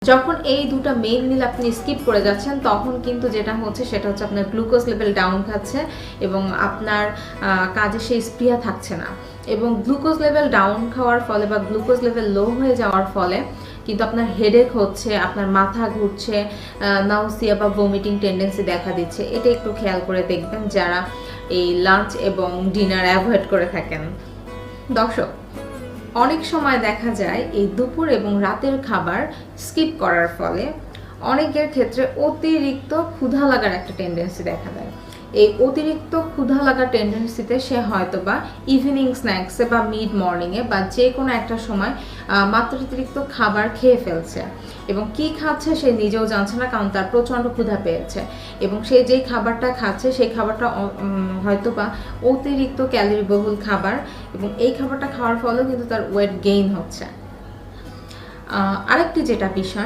যখন এই দুটো মেইন মিল আপনি স্কিপ করে যাচ্ছেন তখন কিন্তু যেটা হচ্ছে সেটা হচ্ছে আপনার গ্লুকোজ লেভেল ডাউন খাচ্ছে এবং আপনার কাজে সেই স্পৃহা থাকছে না। এবং গ্লুকোজ লেভেল ডাউন খাওয়ার ফলে বা গ্লুকোজ লেভেল লো হয়ে যাওয়ার ফলে কিন্তু আপনার হেডেক হচ্ছে, আপনার মাথা ঘুরছে, নাউসিয়া বা ভমিটিং টেন্ডেন্সি দেখা দিচ্ছে। এটা একটু খেয়াল করে দেখবেন যারা এই লাঞ্চ এবং ডিনার অ্যাভয়েড করে থাকেন। দর্শক, অনেক সময় দেখা যায় এই দুপুর এবং রাতের খাবার স্কিপ করার ফলে অনেকের ক্ষেত্রে অতিরিক্ত ক্ষুধা লাগার একটা টেন্ডেন্সি দেখা দেয়। এই অতিরিক্ত ক্ষুধা লাগার টেন্ডেন্সিতে সে হয়তো বা ইভিনিং স্ন্যাক্সে বা মিড মর্নিংয়ে বা যে কোনো একটা সময় মাত্রাতিরিক্ত খাবার খেয়ে ফেলছে এবং কি খাচ্ছে সে নিজেও জানছে না, কারণ তার প্রচণ্ড ক্ষুধা পেয়েছে এবং সে যেই খাবারটা খাচ্ছে সেই খাবারটা হয়তো বা অতিরিক্ত ক্যালোরি বহুল খাবার এবং এই খাবারটা খাওয়ার ফলেও কিন্তু তার ওয়েট গেইন হচ্ছে। আরেকটি যেটা বিষয়,